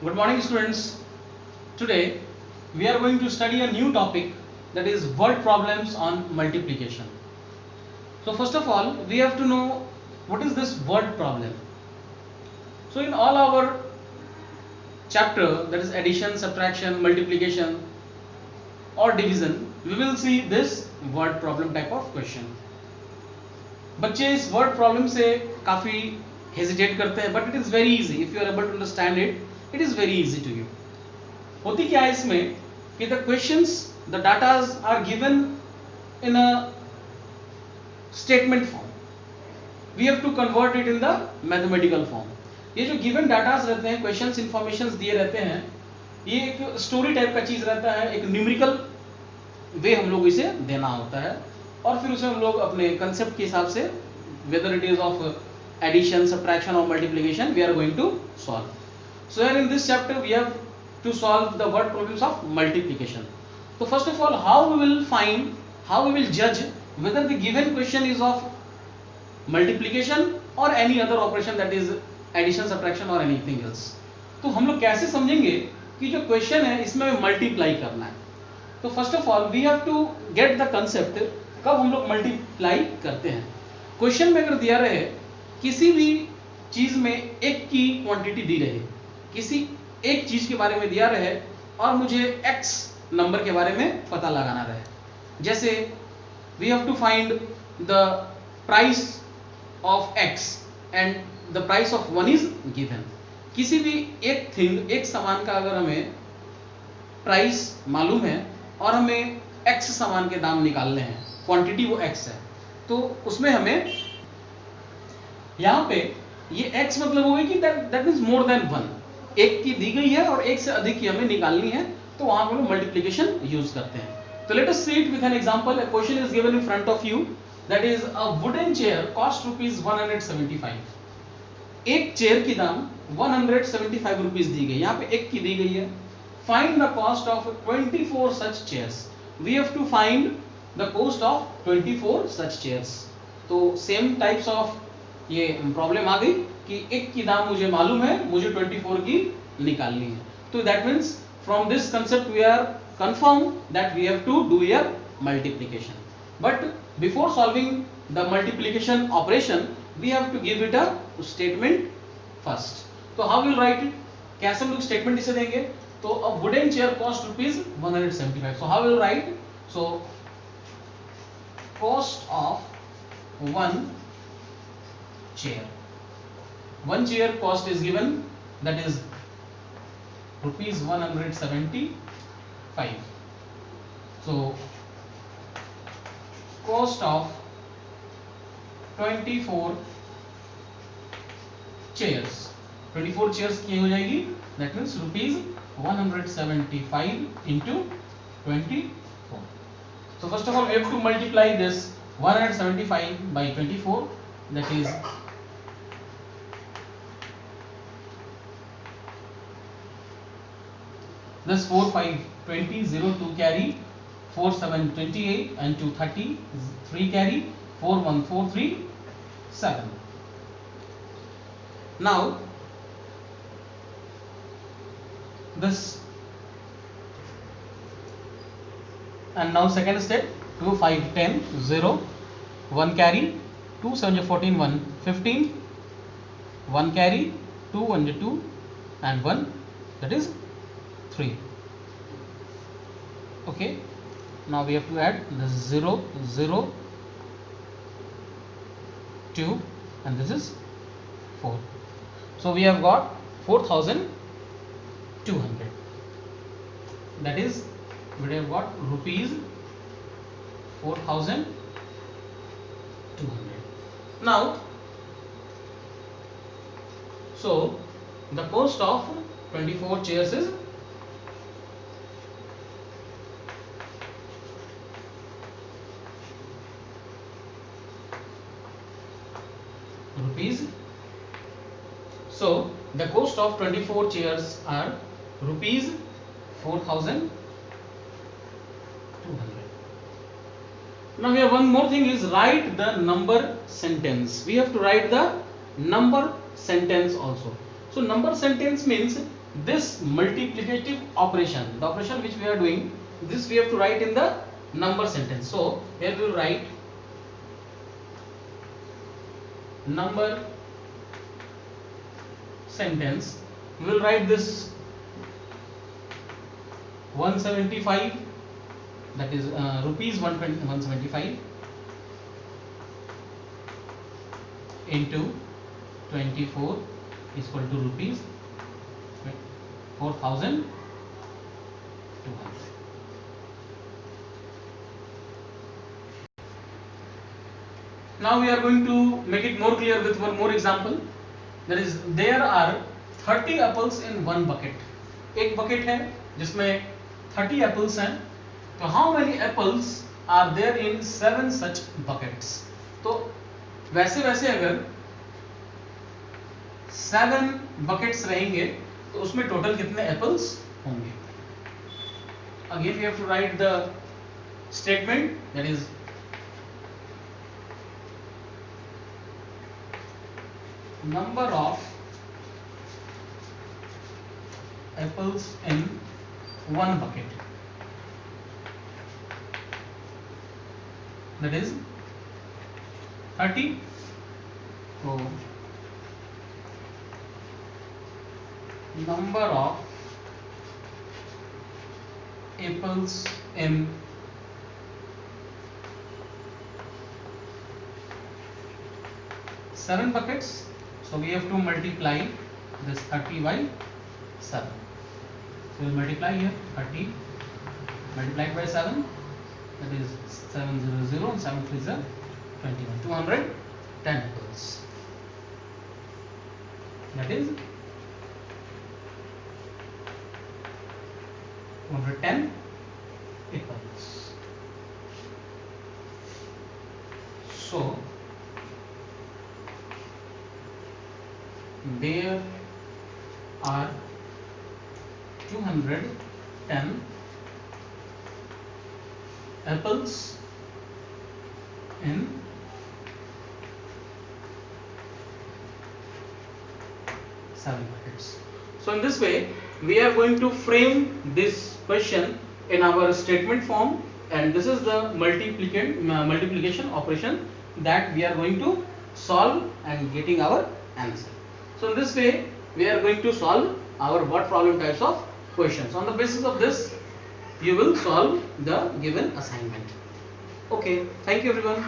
Good morning, students. Today we are going to study a new topic, that is word problems on multiplication. So first of all, we have to know what is this word problem. So in all our chapter, that is addition, subtraction, multiplication or division, we will see this word problem type of question. बच्चे इस word problem से काफ़ी hesitate करते हैं, but it is very easy if you are able to understand it is very easy to you. होती क्या है इसमें कि the questions, the datas are given in a statement form. We have to convert it in the mathematical form. ये जो given datas रहते हैं, questions, informations दिए रहते हैं, ये एक स्टोरी टाइप का चीज़ रहता है. एक न्यूमेरिकल वे हम लोग इसे देना होता है और फिर उसे हम लोग अपने कंसेप्ट के हिसाब से, whether it is of addition, subtraction और multiplication, we are going to solve. So here in this chapter we have to solve the word problems of multiplication. तो first of all, how we will find, how we will जज whether the given question is of multiplication और any other operation, that is addition, subtraction और anything else. तो हम लोग कैसे समझेंगे कि जो क्वेश्चन है इसमें मल्टीप्लाई करना है. तो first of all we have to get the concept, कब हम लोग मल्टीप्लाई करते हैं. क्वेश्चन में अगर दिया रहे किसी भी चीज में एक की क्वांटिटी दी रहे, किसी एक चीज के बारे में दिया रहे और मुझे x नंबर के बारे में पता लगाना रहे, जैसे we have to find the price of x and the price of one is given. किसी भी एक थिंग, एक सामान का अगर हमें प्राइस मालूम है और हमें x सामान के दाम निकालने हैं, क्वांटिटी वो x है, तो उसमें हमें यहाँ पे ये x मतलब होगी कि that means more than one. एक की दी गई है और एक से अधिक की हमें निकालनी है, तो वहां पर मल्टीप्लिकेशन यूज करते हैं. तो let us see it with an example. A question is given in front of you, that is a wooden chair cost rupees 175. एक चेयर की दाम 175 रुपीज दी गई, यहाँ पे एक की दी गई है. Find the cost of 24 such chairs. We have to find the cost of 24 such chairs. तो सेम टाइप्स ऑफ ये प्रॉब्लम आ गई कि एक की दाम मुझे मालूम है, मुझे 24 की निकालनी है. तो that means from this concept we are confirm that we have to do your multiplication. But before solving the multiplication operation we have to give it a statement first. तो हाउ विल राइट इट, कैसे हम लोग statement इसे देंगे. तो a wooden chair cost rupees 175. So how will write, so cost of one chair. One chair cost is given, that is rupees 175. So cost of 24 chairs, 24 chairs की हो जाएगी, that means rupees 175 into 24. So first of all we have to multiply this 175 by 24, that is this 4 5 20 0 2 carry, 4 7 28 and 2 30, 3 carry, 4 1 4 3 7. Now this, and now second step, 2 5 10 0, 1 carry, 2 7 14 1 15, 1 carry, 2 1 2 and 1, that is 3. Okay, now we have to add this 0 0 2 and this is 4. So we have got 4200, that is we have got rupees 4200. Now so the cost of 24 chairs is rupees. So the cost of 24 chairs are rupees 4200. Now here one more thing is write the number sentence. We have to write the number sentence also. So number sentence means this multiplicative operation, the operation which we are doing, this we have to write in the number sentence. So here we will write number sentence. We will write this 175, that is rupees 175 into 24 is equal to rupees 4,200. Now we are going to make it more clear with one more example. That is, there are 30 apples in one bucket. एक bucket है जिसमें 30 apples हैं. तो how many apples are there in 7 such buckets? तो वैसे वैसे अगर 7 buckets रहेंगे तो उसमें टोटल कितने apples होंगे? Again we have to write the statement, that is number of apples in one bucket, that is 30. So number of apples in seven buckets. So we have to multiply this 30 by 7. So we will multiply here 30 multiplied by 7, that is 700 and 7 3 is 21, 210 apples. That is 210 apples. So there are 210 apples in 7 buckets. So in this way we are going to frame this question in our statement form, and this is the multiplication operation that we are going to solve and getting our answer. So in this way we are going to solve our word problem types of questions. On the basis of this you will solve the given assignment. Okay, thank you everyone.